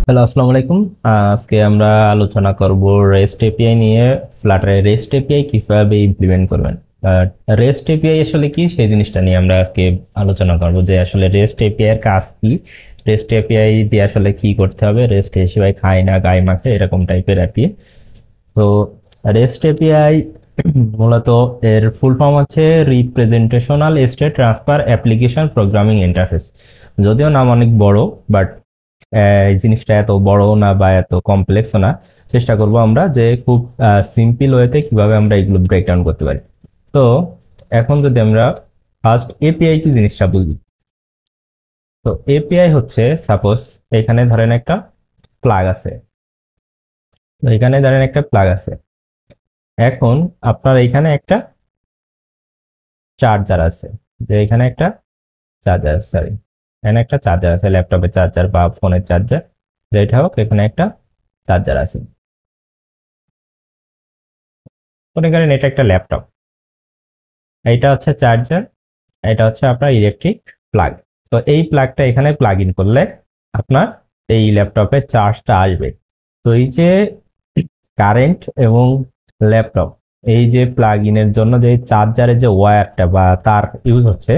Hello, আসসালামু আলাইকুম। আজকে আমরা আলোচনা করব রেস্ট এপিআই নিয়ে। ফ্লাটারে রেস্ট এপিআই কিভাবে ইমপ্লিমেন্ট করবেন। রেস্ট এপিআই আসলে কি সেই জিনিসটা নিয়ে আমরা আজকে আলোচনা করব, যে আসলে রেস্ট এপিআই এর কাজ কি, রেস্ট এপিআই দিয়ে আসলে কি করতে হবে, রেস্ট এপিআই খায় না গায়ে মাখে এরকম টাইপের আর কি। তো রেস্ট এপিআই মূলত এর ফুল ফর্ম হচ্ছে representational state transfer application programming interface. যদিও নাম অনেক বড়, বাট এই জিনিসটা এত বড় না বা এত কমপ্লেক্সও না। চেষ্টা করব আমরা যে খুব সিম্পল ওয়েতে কিভাবে আমরা এগুলো ব্রেকডাউন করতে পারি। তো এখন যদি আমরা ফার্স্ট এপিআই কি জিনিসটা বুঝি, তো এপিআই হচ্ছে সাপোজ এখানে ধরেন একটা প্লাগ আছে, তো এখানে ধরেন একটা প্লাগ আছে। এখন আপনার এখানে একটা চার্জার আছে, যে এখানে একটা চার্জার, সরি এখানে একটা চার্জার আছে, ল্যাপটপের চার্জার বা ফোনের চার্জার, যেটা হোক এখানে একটা চার্জার আছে। মনে করেন এটা একটা ল্যাপটপ, এইটা হচ্ছে চার্জার, এটা হচ্ছে আপনার ইলেকট্রিক প্লাগ। তো এই প্লাগটা এখানে প্লাগ ইন করলে আপনার এই ল্যাপটপে চার্জটা আসবে। তো এই যে কারেন্ট এবং ল্যাপটপ, এই যে প্লাগ ইনের জন্য যে চার্জারের যে ওয়্যারটা বা তার ইউজ হচ্ছে,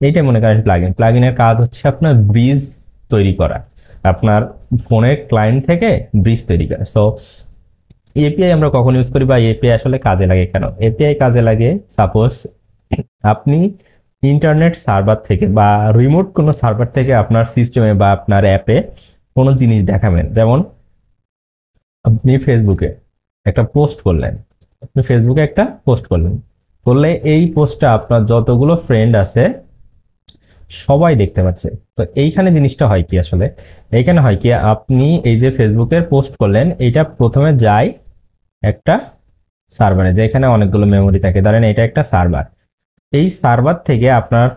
এইটা মনে করেন প্লাগ ইনের কাজ হচ্ছে আপনার ব্রিজ তৈরি করা, আপনার ফোনের ক্লায়েন্ট থেকে ব্রিজ তৈরি করা। সো এপিআই আমরা কখন ইউজ করি বা এপিআই আসলে কাজে লাগে কেন? এপিআই কাজে লাগে সাপোজ আপনি ইন্টারনেট সার্ভার থেকে বা রিমোট কোনো সার্ভার থেকে আপনার সিস্টেমে বা আপনার অ্যাপে কোনো জিনিস দেখাবেন। যেমন আপনি ফেসবুকে একটা পোস্ট করলেন, আপনি ফেসবুকে একটা পোস্ট করলেন, করলে এই পোস্টটা আপনার যতগুলো ফ্রেন্ড আছে সবাই দেখতে পাচ্ছে। তো এইখানে জিনিসটা হয় কি, আসলে এইখানে হয় কি, আপনি এই যে ফেসবুকের পোস্ট করলেন, এটা প্রথমে যায় একটা সার্ভারে, যেখানে অনেকগুলো মেমোরি থাকে। ধরেন এটা একটা সার্ভার, এই সার্ভার থেকে আপনার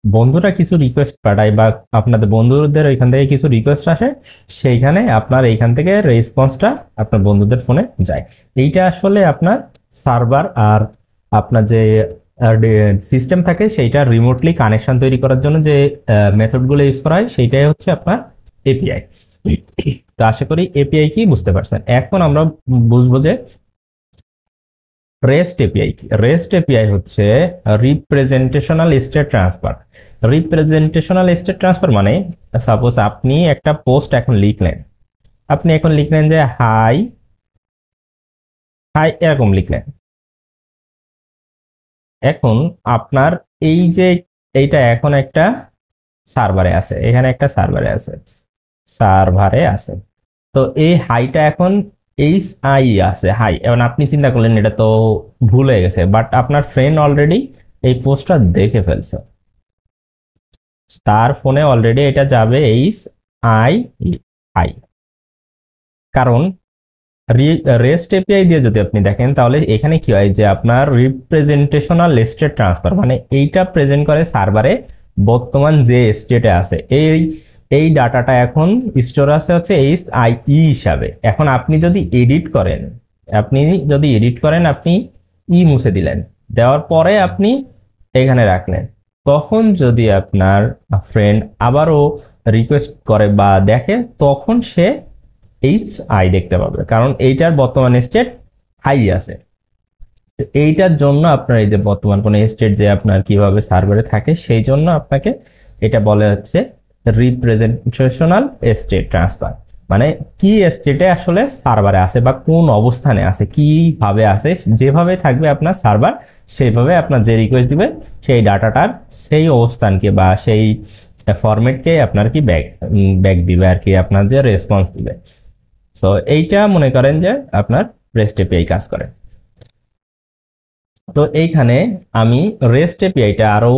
বন্ধুরা কিছু রিকোয়েস্ট পাঠায় বা আপনাদের বন্ধুদের ওইখান থেকে কিছু রিকোয়েস্ট আসে, সেইখানে আপনার এইখান থেকে রেসপন্সটা আপনার বন্ধুদের ফোনে যায়। এইটা আসলে আপনার সার্ভার আর আপনার যে সিস্টেম থাকে সেইটা রিমোটলি কানেকশন তৈরি করার জন্য যে মেথডগুলো ইউজ করা হয়, সেইটাই হচ্ছে আপনার এপিআই। তো আশা করি এপিআই কি বুঝতে পারছেন। এখন আমরা বুঝবো যে রেস্ট এপিআই কি। রেস্ট এপিআই হচ্ছে representational state transfer. রিপ্রেজেন্টেশনাল state transfer মানে সাপোজ আপনি একটা পোস্ট এখন লিখলেন, আপনি এখন লিখলেন যে হাই হাই এরকম লিখলেন। এখন আপনার এই যে এইটা এখন একটা সার্ভারে আছে, এখানে একটা সার্ভারে আছে। তো এই হাইটা এখন এইচ আই আছে হাই। এখন আপনি চিন্তা করলেন এটা তো ভুল হয়ে গেছে, বাট আপনার ফ্রেন্ড অলরেডি এই পোস্টটা দেখে ফেলছে, তার ফোনে অলরেডি এটা যাবে এইচ আই আই। কারণ রেস্ট এপিআই দিয়ে যদি আপনি দেখেন তাহলে এখানে কি হয়, যে আপনার রিপ্রেজেন্টেশনাল স্টেট ট্রান্সফার মানে এইটা প্রেজেন্ট করে সার্ভারে বর্তমান যে স্টেটে আছে, এই ডাটাটা এখন স্টোর আছে হচ্ছে এইচ আই ই হিসাবে। এখন আপনি যদি এডিট করেন, আপনি মুছে দিলেন, দেওয়ার পরে আপনি এখানে রাখলেন, তখন যদি আপনার ফ্রেন্ড আবারও রিকোয়েস্ট করে বা দেখে, তখন সে এইচ আই দেখতে পাবে, কারণ এইটার বর্তমান স্টেট হাই আছে। তো এইটার জন্য আপনার এই যে বর্তমান কোন স্টেট যে আপনার কিভাবে সার্ভারে থাকে, সেই জন্য আপনাকে এটা বলে হচ্ছে রিপ্রেজেন্টেশনাল স্টেট ট্রান্সফার। মানে কি স্টেটে আসলে সার্ভারে আছে বা কোন অবস্থানে আছে, কিভাবে আছে, যেভাবে থাকবে আপনার সার্ভার, সেইভাবে আপনার যে রিকোয়েস্ট দিবে সেই ডাটাটার সেই অবস্থানকে বা সেই ফরম্যাটকে আপনার কি ব্যাক দিবে আর কি, আপনার যে রেসপন্স দিবে। সো এইটা মনে করেন যে আপনার রেস্ট এপিআই কাজ করে। তো এইখানে আমি রেস্ট এপিআইটা আরো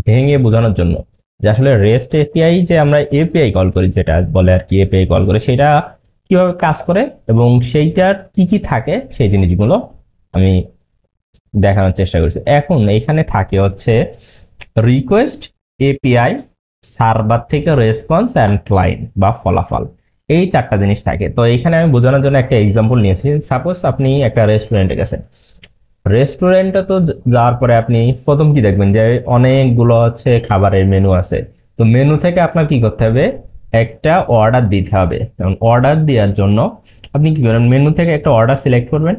ভেঙে বোঝানোর জন্য, যে আসলে রেস্ট এপিআই যে আমরা এপিআই কল করি, যেটা বলে আর কি এপিআই কল করে, সেটা কিভাবে কাজ করে এবং সেইটার কি কি থাকে সেই জিনিসগুলো আমি দেখানোর চেষ্টা করছি। এখন এইখানে থাকে হচ্ছে রিকোয়েস্ট, এপিআই, সার্ভার থেকে রেসপন্স অ্যান্ড ক্লায়েন্ট বা ফলাফল, এই চারটা জিনিস থাকে। তো এখানে আমি বোঝানোর জন্য একটা এক্সাম্পল নিয়েছি। সাপোজ আপনি একটা রেস্টুরেন্টে গেছেন, রেস্টুরেন্টে তো যাওয়ার পরে আপনি প্রথম কি দেখবেন, যে অনেকগুলো হচ্ছে খাবারের মেনু আছে। তো মেনু থেকে আপনার কি করতে হবে, একটা অর্ডার দিতে হবে। এবং অর্ডার দেওয়ার জন্য আপনি কি করবেন, মেনু থেকে একটা অর্ডার সিলেক্ট করবেন।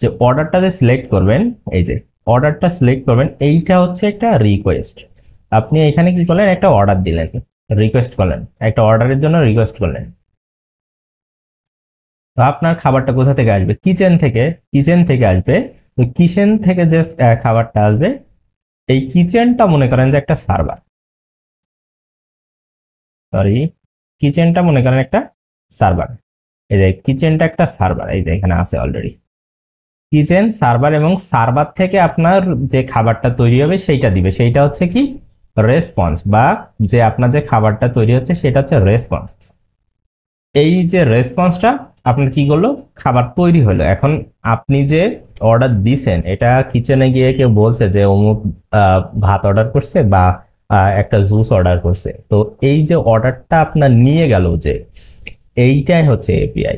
যে অর্ডারটা যে সিলেক্ট করবেন, এই যে অর্ডারটা সিলেক্ট করবেন, এইটা হচ্ছে একটা রিকোয়েস্ট। আপনি এখানে কি করলেন, একটা অর্ডার দিলেন, রিকোয়েস্ট করলেন, একটা অর্ডারের জন্য রিকোয়েস্ট করলেন। তো আপনার খাবারটা কোথা থেকে আসবে, কিচেন থেকে, কিচেন থেকে আসবে। তো কিচেন থেকে যে খাবারটা আসবে, এই কিচেনটা মনে করেন যে একটা সার্ভার, সরি, কিচেনটা মনে করেন একটা সার্ভার। এই যে কিচেনটা একটা সার্ভার, এই যে এখানে আছে অলরেডি কিচেন সার্ভার, এবং সার্ভার থেকে আপনার যে খাবারটা তৈরি হবে সেইটা দিবে, সেইটা হচ্ছে কি রেসপন্স, বা যে আপনার যে খাবারটা তৈরি হচ্ছে সেটা হচ্ছে রেসপন্স। এই যে রেসপন্সটা আপনার কি করলো, খাবার তৈরি হলো। এখন আপনি যে অর্ডার দিছেন, এটা কিচেনে গিয়ে কেউ বলছে যে অমুক ভাত অর্ডার করছে বা একটা জুস অর্ডার করছে, তো এই যে অর্ডারটা আপনার নিয়ে গেল, যে এইটাই হচ্ছে এপিআই।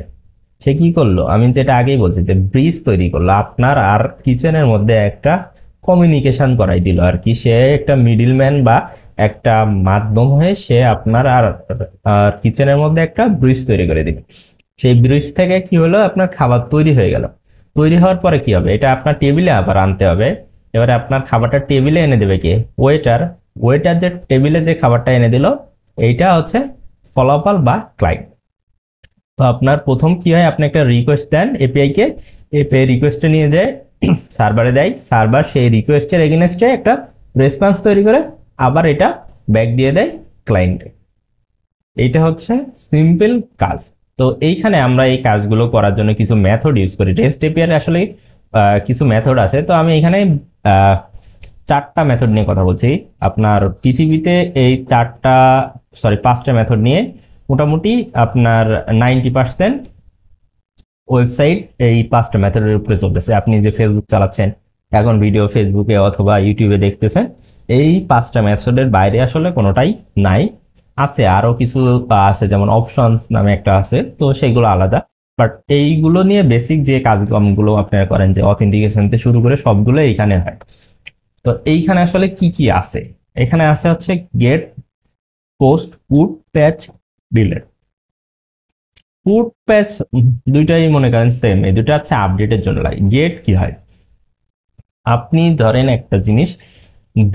সে কি করলো, আমি যেটা আগেই বলছি যে ব্রিজ তৈরি করলো আপনার আর কিচেনের মধ্যে, একটা কমিউনিকেশন করাই দিল আর কি। সে একটা মিডিলম্যান বা একটা মাধ্যম হয়ে সে আপনার আর কিচেনের মধ্যে একটা ব্রিজ তৈরি করে দিল। সেই ব্রিজ থেকে কি হলো, আপনার খাবার তৈরি হয়ে গেল। তৈরি হওয়ার পরে কি হবে, এটা আপনার টেবিলে আবার আনতে হবে। এবারে আপনার খাবারটা টেবিলে এনে দেবে কে, ওয়েটার। ওয়েটার যে টেবিলে যে খাবারটা এনে দিল, এইটা হচ্ছে ফলাফল বা ক্লায়েন্ট। তো আপনার প্রথম কি হয়, আপনি একটা রিকোয়েস্ট দেন এপিআই কে, এপিআই রিকোয়েস্টে নিয়ে যায় সার্ভারে দেয়, সার্ভার সেই রিকোয়েস্টের এগেইনস্টে একটা রেসপন্স তৈরি করে আবার এটা ব্যাক দিয়ে দেয় ক্লায়েন্টে। এইটা হচ্ছে সিম্পল কাজ। তো এইখানে আমরা এই কাজগুলো করার জন্য কিছু মেথড ইউজ করি। রেস্ট এপিআই আসলে কিছু মেথড আছে। তো আমি এখানে আহ, 4টা মেথড নিয়ে কথা বলছি। আপনার পৃথিবীতে এই 5টা মেথড নিয়ে মোটামুটি আপনার 90% ওয়েবসাইট এই 5টা মেথডের উপরে চলতেছে। আপনি যে ফেসবুক চালাচ্ছেন এখন, ভিডিও ফেসবুকে অথবা ইউটিউবে দেখতেছেন, এই 5টা মেথডের বাইরে আসলে কোনোটাই নাই। আছে আরো কিছু আছে, যেমন অপশন নামে একটা আছে, তো সেগুলো আলাদা। বাট এইগুলো নিয়ে বেসিক যে কাজগুলো আপনারা করেন, যে অথেন্টিকেশন থেকে শুরু করে সবগুলো এইখানে হয়। তো এইখানে আসলে কি কি আছে, এখানে আছে হচ্ছে গেট, পোস্ট, পুট, প্যাচ, ডিলিট। পুট প্যাচ দুইটাই মনে করেন সেম, এই দুটো হচ্ছে আপডেটের জন্য লাগে। গেট কি হয়, আপনি ধরেন একটা জিনিস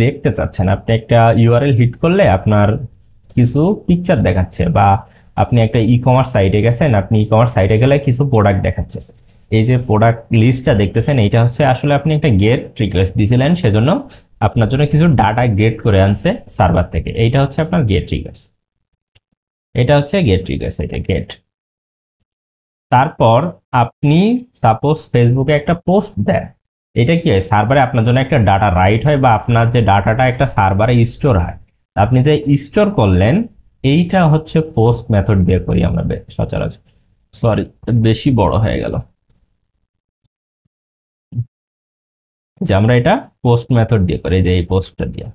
দেখতে চাচ্ছেন, আপনি একটা ইউআরএল হিট করলে আপনার কিছু পিকচার দেখাচ্ছে, বা আপনি একটা ই কমার্স সাইটে গেছেন, আপনি ই কমার্স সাইটে গেলে কিছু প্রোডাক্ট দেখাচ্ছে। এই যে প্রোডাক্ট লিস্টটা দেখতেছেন, এইটা হচ্ছে আসলে আপনি একটা গেট রিকোয়েস্ট দিয়েছিলেন, সেজন্য আপনার জন্য কিছু ডাটা গেট করে আনছে সার্ভার থেকে। এইটা হচ্ছে আপনার গেট রিকোয়েস্ট, এটা হচ্ছে গেট রিকোয়েস্ট, এটা গেট। তারপর আপনি সাপোজ ফেসবুকে একটা পোস্ট দেন, এটা কি হয়, সার্ভারে আপনার জন্য একটা ডাটা রাইট হয়, বা আপনার যে ডাটাটা একটা সার্ভারে স্টোর হয়। আপনি যে স্টোর করলেন, এইটা হচ্ছে পোস্ট মেথড দিয়ে করি আমরা সচরাচর। সরি, বেশি বড় হয়ে গেল, যে আমরা এটা পোস্ট মেথড দিয়ে করি, যে এই পোস্টটা দিয়ে।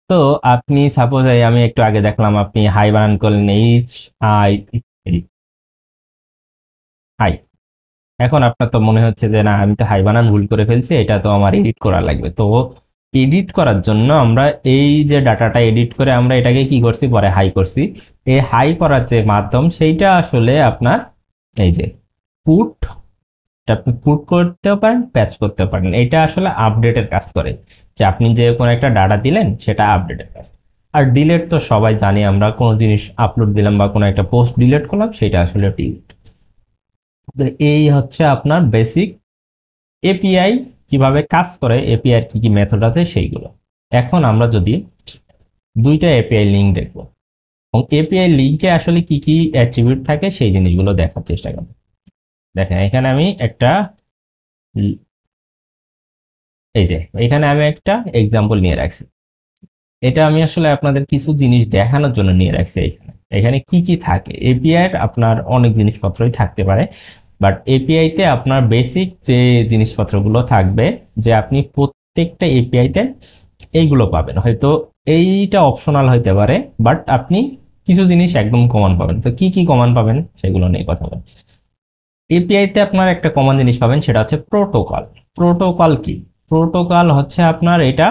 তো আপনি সাপোজ, আমি একটু আগে দেখলাম আপনি হাই বানান করলেন, এইচ আই, হাই। এখন আপনার তো মনে হচ্ছে যে না, আমি তো হাই বানান ভুল করে ফেলছি, এটা তো আমার এডিট করা লাগবে। তো এডিট করার জন্য আমরা এই যে ডাটাটা এডিট করে আমরা এটাকে কি করছি, পরে হাই করছি। এই হাই করার যে মাধ্যম, সেইটা আসলে আপনার এই যে পুট, আপনি পুট করতেও পারেন, প্যাচ করতেও পারেন। এটা আসলে আপডেটের কাজ করে, যে আপনি যে কোনো একটা ডাটা দিলেন সেটা আপডেটের কাজ। আর ডিলেট তো সবাই জানি, আমরা কোনো জিনিস আপলোড দিলাম বা কোনো একটা পোস্ট ডিলিট করলাম, সেটা আসলে ডিলিট। তো এই হচ্ছে আপনার বেসিক এপিআই কিভাবে কাজ করে, এপিআই কি কি মেথড আছে সেইগুলো। এখন আমরা যদি দুইটা এপিআই লিঙ্ক দেখবো, এবং এপিআই লিঙ্কে আসলে কি কি অ্যাট্রিবিউট থাকে সেই জিনিসগুলো দেখার চেষ্টা করবো। দেখেন এখানে আমি একটা, এই যে এখানে আমি একটা এক্সাম্পল নিয়ে রাখছি। এটা আমি আসলে আপনাদের কিছু জিনিস দেখানোর জন্য নিয়ে রাখছি। এখানে এখানে কি কি থাকে, এপিআই আপনার অনেক জিনিসপত্রই থাকতে পারে, বাট এপিআই তে আপনার বেসিক যে জিনিসপত্রগুলো থাকবে, যে আপনি প্রত্যেকটা এপিআই তে এইগুলো পাবেন। হয়তো এইটা অপশনাল হইতে পারে, বাট আপনি কিছু জিনিস একদম কমন পাবেন। তো কি কি কমন পাবেন সেগুলো নিয়ে কথা বলেন। এপিআই তে আপনার একটা কমন জিনিস পাবেন, সেটা হচ্ছে প্রোটোকল। প্রোটোকল কি, প্রোটোকল হচ্ছে আপনার এটা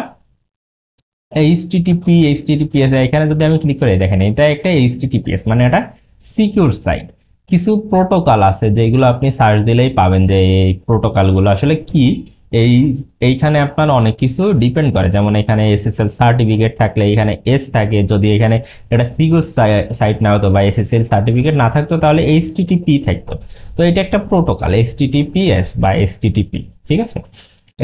এইচটিটিপিএস এখানে যদি আমি ক্লিক করে দেখেন এটা একটা এইচটিটিপিএস মানে এটা সিকিউর সাইট। কিছু প্রোটোকল আছে যেগুলো আপনি সার্চ দিলেই পাবেন যে এই প্রোটোকলগুলো আসলে কি। এই এইখানে আপনার অনেক কিছু ডিপেন্ড করে, যেমন এখানে এসএসএল সার্টিফিকেট থাকলে এখানে এস থাকে, যদি এখানে এটা সিকিউর সাইট না হতো বা এসএসএল সার্টিফিকেট না থাকতো তাহলে এইচটিটিপি থাকতো। তো এটা একটা প্রোটোকল এইচটিটিপিএস বা এসটিটিপি, ঠিক আছে,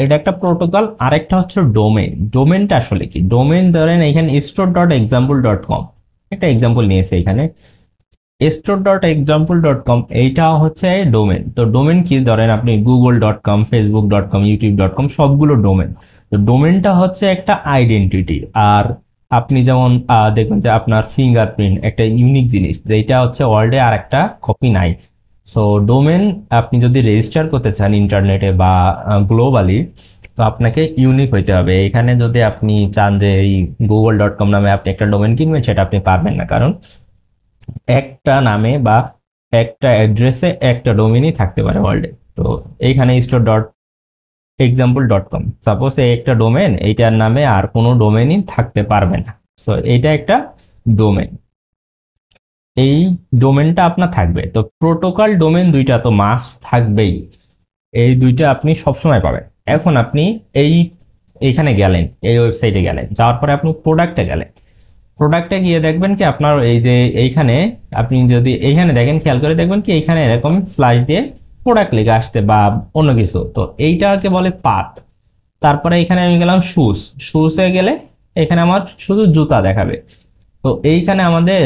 এটা একটা প্রোটোকল। আরেকটা হচ্ছে ডোমেন। ডোমেনটা আসলে কি, ডোমেন ধরেন এখানে store.example.com একটা এক্সাম্পল নিয়েছে এখানে store.example.com, এইটা হচ্ছে ডোমেন। তো ডোমেন কি, ধরেন আপনি google.com facebook.com youtube.com সবগুলো ডোমেন। তো ডোমেনটা হচ্ছে একটা আইডেন্টিটি। আর আপনি যেমন দেখবেন যে আপনার ফিঙ্গারপ্রিন্ট একটা ইউনিক জিনিস, যেটা হচ্ছে ওয়ার্ল্ডে আর একটা কপি নাই। সো ডোমেন আপনি যদি রেজিস্টার করতে চান ইন্টারনেটে বা গ্লোবালি, তো আপনাকে ইউনিক হইতে হবে। এখানে যদি আপনি চান যে এই google.com নামে আপনি একটা ডোমেন কিনবেন, সেটা আপনি পারবেন না, কারণ একটা নামে বা একটা অ্যাড্রেসে একটা ডোমেনই থাকতে পারে ওয়ার্ল্ডে। তো এইখানে store.example.com সাপোজ একটা ডোমেন, এইটার নামে আর কোনো ডোমেনই থাকতে পারবে না। সো এইটা একটা ডোমেন, এই ডোমেনটা আপনার থাকবে। তো প্রোটোকল ডোমেন দুইটা তো মাস্ট থাকবেই, এই দুইটা আপনি সবসময় পাবেন। এখন আপনি এইখানে গেলেন, এই ওয়েবসাইটে গেলেন, যাওয়ার পরে আপনি প্রোডাক্টে গেলেন। প্রোডাক্টে গিয়ে দেখবেন কি আপনার এই যে এইখানে আপনি যদি এইখানে দেখেন, খেয়াল করে দেখবেন কি এইখানে এরকম স্ল্যাশ দিয়ে প্রোডাক্ট লেখা আসতে বা অন্য কিছু, তো এইটাকে বলে পাথ। তারপরে এখানে আমি গেলাম শুজে গেলে এখানে আমার শুধু জুতা দেখাবে। তো এইখানে আমাদের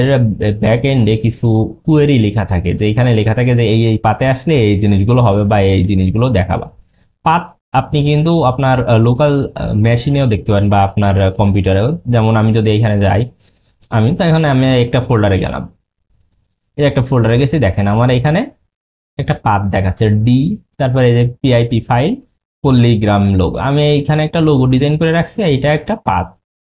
ব্যাক এন্ডে কিছু কুয়েরি লেখা থাকে, যে এইখানে লেখা থাকে যে এই পাতে আসলে এই জিনিসগুলো হবে বা এই জিনিসগুলো দেখাবা। পাত আপনি কিন্তু আপনার লোকাল মেশিনেও দেখতে পারেন বা আপনার কম্পিউটারেও। যেমন আমি যদি এখানে যাই, আমি একটা ফোল্ডারে গেলাম, এই একটা ফোল্ডারে গেছি, দেখেন আমার এখানে একটা পাথ দেখাচ্ছে ডি, তারপরে এই যে পিআইপি ফাইল পল্লীগ্রাম লোগো, আমি এইখানে একটা লোগো ডিজাইন করে রাখছি, এইটা একটা পাথ।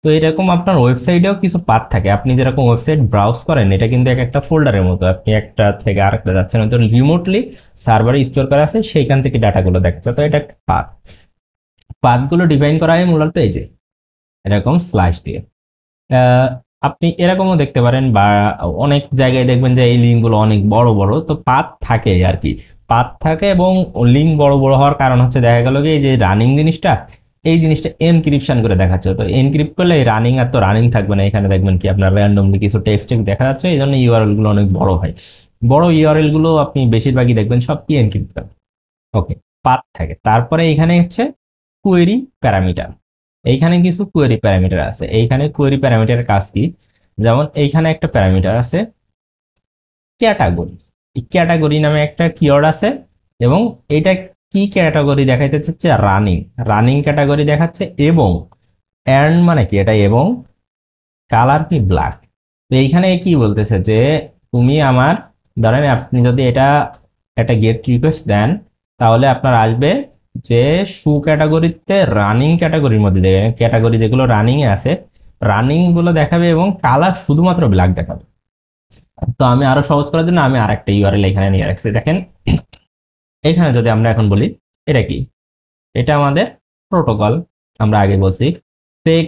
তো এরকম আপনার ওয়েবসাইটেও কিছু পাথ থাকে। আপনি যেরকম ওয়েবসাইট ব্রাউজ করেন, এটা কিন্তু একটা ফোল্ডারের মতো, আপনি একটা থেকে আরেকটা যাচ্ছেন, হয়তো রিমোটলি সার্ভারে স্টোর করা আছে, সেইখান থেকে ডাটাগুলো দেখাচ্ছে। তো এটা একটা পাথ। পাথগুলো ডিফাইন করা হয় মূলত এই যে এরকম স্ল্যাশ দিয়ে। আপনি এরকমও দেখতে পারেন বা অনেক জায়গায় দেখবেন যে এই লিঙ্কগুলো অনেক বড় বড়, তো পাথ থাকে আর কি, পাথ থাকে। এবং লিঙ্ক বড় বড় হওয়ার কারণ হচ্ছে দেখা গেল কি এই যে রানিং জিনিসটা, এই জিনিসটা এনক্রিপশন করে দেখাচ্ছে। তো এনক্রিপ্ট করলে রানিং আর তো রানিং থাকবে না, এখানে দেখবেন কি আপনার র্যান্ডমলি কিছু টেক্সট দেখা যাচ্ছে, এই জন্য ইউআরএল গুলো অনেক বড় হয়। বড় ইউআরএল গুলো আপনি বেশিরভাগই দেখবেন সব কি এনক্রিপ্ট করে। ওকে, পাথ থাকে। তারপরে এখানে হচ্ছে কোয়েরি প্যারামিটার। এইখানে কিছু কোয়েরি প্যারামিটার আছে। এইখানে কোয়েরি প্যারামিটারের কাজ কি, যেমন এইখানে একটা প্যারামিটার আছে ক্যাটাগরি। এই ক্যাটাগরি নামে একটা কিওয়ার্ড আছে, এবং এটা কি ক্যাটাগরি দেখাইতে হচ্ছে রানিং, রানিং ক্যাটাগরি দেখাচ্ছে। এবং এন্ড মানে কি, এটা এবং কালার কি ব্ল্যাক। তো এইখানে কি বলতেছে যে তুমি আমার, ধরেন আপনি যদি এটা একটা গেট রিকোয়েস্ট দেন, তাহলে আপনার আসবে যে শু ক্যাটাগরিতে রানিং ক্যাটাগরির মধ্যে দেখবেন ক্যাটাগরি যেগুলো রানিং এ আছে, রানিং গুলো দেখাবে এবং কালার শুধুমাত্র ব্ল্যাক দেখাবে। তো আমি আরো সহজ করার জন্য আমি আরেকটা ইউআরএল এখানে নিয়ে রাখছি। দেখেন এখানে যদি আমরা এখন বলি এটা কি, এটা আমাদের প্রোটোকল, আমরা আগে বলছি fake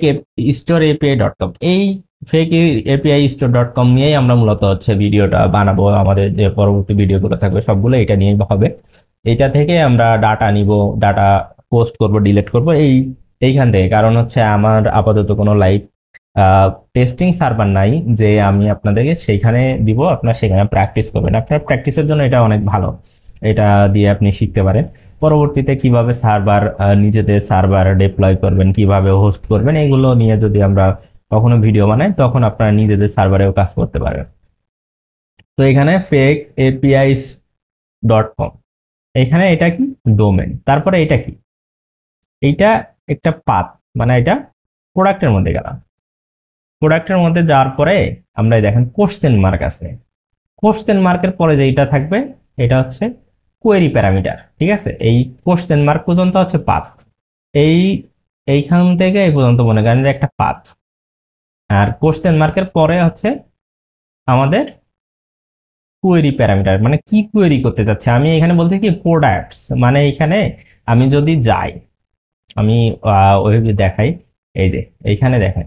store API dot com. এই fake API store dot com নিয়েই আমরা মূলত হচ্ছে ভিডিওটা বানাবো। আমাদের যে পরবর্তী ভিডিওগুলো থাকবে সবগুলো এটা নিয়েই হবে। এটা থেকে আমরা ডাটা নিব, ডাটা পোস্ট করব, ডিলিট করব এইখান থেকে। কারণ হচ্ছে আমার আপাতত কোনো লাইভ টেস্টিং সার্ভার নাই যে আমি আপনাদেরকে সেইখানে দিব, আপনার সেখানে প্র্যাকটিস করবেন। আপনার প্র্যাকটিসের জন্য এটা অনেক ভালো, এটা দিয়ে আপনি শিখতে পারেন। পরবর্তীতে কিভাবে সার্ভার নিজেদের সার্ভার ডিপ্লয় করবেন, কিভাবে হোস্ট করবেন, এগুলো নিয়ে যদি আমরা কখনো ভিডিও বানাই, তখন আপনারা নিজেদের সার্ভারেও কাজ করতে পারবেন। তো এখানে ফেক এপিআই ডট কম, এখানে এটা কি ডোমেন। তারপরে এটা কি, এইটা একটা পাথ, মানে এটা প্রোডাক্টের মধ্যে গেলাম। প্রোডাক্টের মধ্যে যাওয়ার পরে আমরা দেখেন কোশ্চেন মার্ক আছে, কোশ্চেন মার্কের পরে যেটা থাকবে এটা হচ্ছে কোয়েরি প্যারামিটার, ঠিক আছে। এই কোশ্চেন মার্ক পর্যন্ত হচ্ছে পাথ, এইখান থেকে এই পর্যন্ত মনে করেন যে একটা পাথ। আর কোশ্চেন মার্কের পরে হচ্ছে আমাদের কোয়েরি প্যারামিটার, মানে কি কোয়েরি করতে চাচ্ছে। আমি এখানে বলতে কি প্রোডাক্টস, মানে এখানে আমি যদি যাই, আমি ওইভাবে দেখাই, এই যে এইখানে দেখেন,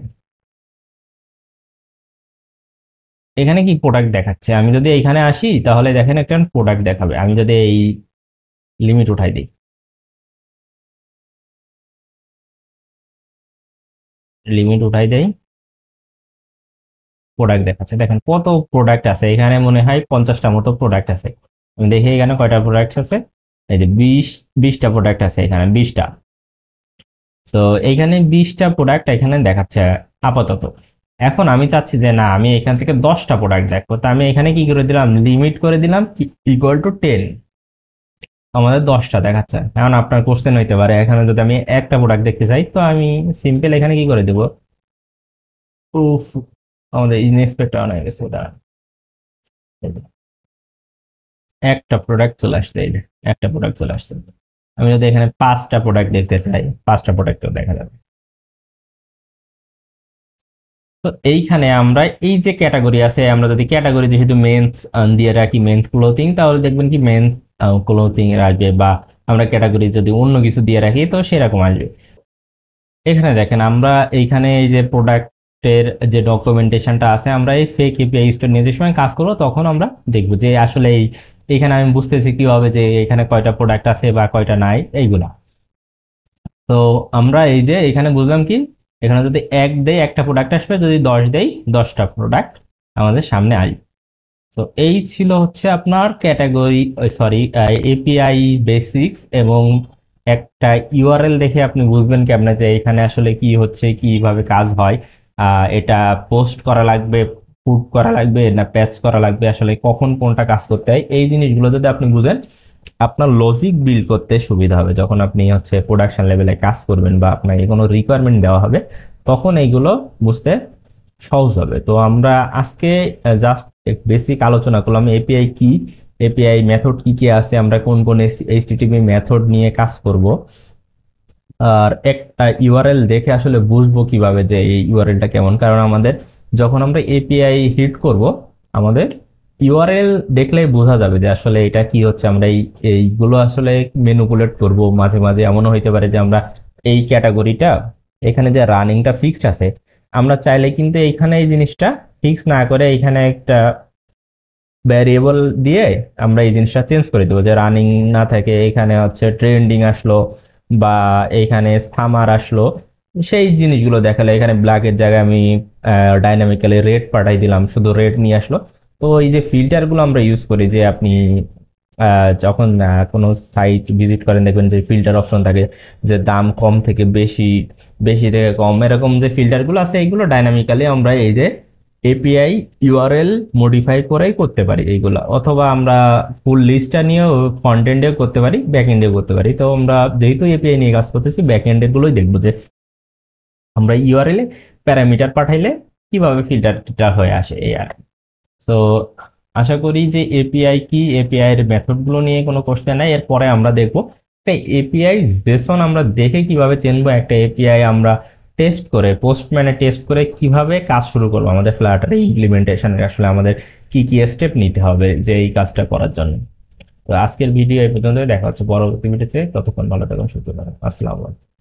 এখানে কি প্রোডাক্ট দেখাচ্ছে। আমি যদি এইখানে আসি তাহলে দেখেন একটা প্রোডাক্ট দেখাবে। আমি যদি এই লিমিট উঠাই দিই, লিমিট উঠাই দেই, প্রোডাক্ট দেখাচ্ছে। দেখেন কত প্রোডাক্ট আছে এখানে, মনে হয় 50টা মতো প্রোডাক্ট আছে। আমি দেখি এখানে কয়টা প্রোডাক্ট আছে। এই যে 20টা প্রোডাক্ট আছে এখানে, 20টা। তো এইখানে 20টা প্রোডাক্ট এখানে দেখাচ্ছে আপাতত। এখন আমি চাচ্ছি যে না, আমি এখান থেকে 10টা প্রোডাক্ট দেখবো। তো আমি এখানে কি করে দিলাম, লিমিট করে দিলাম ইকুয়াল টু 10। আমাদের 10টা দেখাচ্ছে। এখন আপনার কোশ্চেন হইতে পারে, এখানে যদি আমি একটা প্রোডাক্ট দেখতে চাই, তো আমি সিম্পল এখানে কি করে দেবো, উফ, আমাদের ইনএক্সপেক্ট অন হয়ে গেছে ওটা। একটা প্রোডাক্ট চলে আসছে, এই যে একটা প্রোডাক্ট চলে আসছে। আমি যদি এখানে 5টা প্রোডাক্ট দেখতে চাই, 5টা প্রোডাক্টও দেখা যাবে। তো এইখানে আমরা এই যে ক্যাটাগরি আছে, আমরা যদি ক্যাটাগরি যেহেতু মেন্স দিয়ে রাখি, মেন্স ক্লোথিং, তাহলে দেখবেন কি মেন্স ক্লোথিং এর আসবে, বা আমরা ক্যাটাগরি যদি অন্য কিছু দিয়ে রাখি তো সেরকম আসবে। এখানে দেখেন আমরা এইখানে এই যে প্রোডাক্টের যে ডকুমেন্টেশনটা আছে, আমরা এই ফেক এপিআই স্টোর নিয়ে যে সময় কাজ করবো তখন আমরা দেখবো যে আসলে এইখানে আমি বুঝতেছি কিভাবে যে এখানে কয়টা প্রোডাক্ট আছে বা কয়টা নাই এইগুলা। তো আমরা এই যে এখানে বুঝলাম কি, এখানে যদি 1 দেই একটা প্রোডাক্ট আসবে, যদি 10 দেই 10টা প্রোডাক্ট আমাদের সামনে আসবে। তো এই ছিল হচ্ছে আপনার ক্যাটাগরি, সরি, এপিআই বেসিক্স। এবং একটা ইউআরএল দেখে আপনি বুঝবেন কি আপনার যে এখানে আসলে কি হচ্ছে, কিভাবে কাজ হয়। এটা পোস্ট করা লাগবে, পুট করা লাগবে, না প্যাচ করা লাগবে, আসলে কখন কোনটা কাজ করতে হয়, এই জিনিসগুলো যদি আপনি বুঝেন, আপনার লজিক বিল্ড করতে সুবিধা হবে। যখন আপনি হচ্ছে প্রোডাকশন লেভেলে কাজ করবেন বা আপনাকে কোনো রিকোয়ারমেন্ট দেওয়া হবে, তখন এইগুলো বুঝতে সহজ হবে। তো আমরা আজকে জাস্ট বেসিক আলোচনা করলাম এপিআই কি, এপিআই মেথড কি কি আছে, আমরা কোন কোন এইচটিটিপি মেথড নিয়ে কাজ করব, আর একটা ইউআরএল দেখে আসলে বুঝবো কিভাবে যে এই ইউআরএলটা কেমন। কারণ আমাদের যখন আমরা এপিআই হিট করব, আমাদের ইউআরএল দেখলেই বোঝা যাবে যে আসলে এটা কি হচ্ছে। আমরা এইগুলো আসলে ম্যানিপুলেট করব। মাঝে মাঝে এমনও হইতে পারে যে আমরা এই ক্যাটাগরিটা, এখানে যে রানিংটা ফিক্সড আছে, আমরা চাইলে কিন্তু এইখানে এই জিনিসটা ফিক্স না করে এখানে একটা ভ্যারিয়েবল দিয়ে আমরা এই জিনিসটা চেঞ্জ করে দেবো, যে রানিং না থাকে এখানে হচ্ছে ট্রেন্ডিং আসলো, বা এইখানে সামার আসলো। সেই জিনিসগুলো দেখালে এখানে ব্ল্যাকের জায়গায় আমি ডাইনামিক্যালি রেড পাঠাই দিলাম, শুধু রেড নিয়ে আসলো। তো এই যে ফিল্টারগুলো আমরা ইউজ করি, যে আপনি যখন কোনো সাইট ভিজিট করেন, দেখবেন যে ফিল্টার অপশন থাকে, যে দাম কম থেকে বেশি, বেশি থেকে কম, এরকম যে ফিল্টারগুলো আছে, এইগুলো ডাইনামিক্যালি আমরা এই যে এপিআই ইউআরএল মডিফাই করেই করতে পারি এইগুলা। অথবা আমরা ফুল লিস্টটা নিয়েও ফ্রন্ট এন্ডে করতে পারি, ব্যাক এন্ডে করতে পারি। তো আমরা যেহেতু এপিআই নিয়ে কাজ করতেছি, ব্যাক এন্ডের গুলোই দেখবো যে আমরা ইউআরএল এ প্যারামিটার পাঠাইলে কিভাবে ফিল্টারটা হয়ে আসে এই আর। তো আশা করি যে এপিআই কি, এপিআই এর মেথড গুলো নিয়ে কোনো কোশ্চেন নাই। এরপরে আমরা দেখবো একটা এপিআই জেসন আমরা দেখে কিভাবে চিনবো, একটা এপিআই আমরা টেস্ট করে, পোস্টম্যানে টেস্ট করে কিভাবে কাজ শুরু করবো, আমাদের ফ্লাটার ইমপ্লিমেন্টেশনে আসলে আমাদের কি কি স্টেপ নিতে হবে যে এই কাজটা করার জন্য। তো আজকের ভিডিও এই পর্যন্ত, দেখা হচ্ছে পরবর্তী ভিডিওতে। ততক্ষণ ভালো থাকুন, সুস্থ থাকুন, আসসালামু আলাইকুম।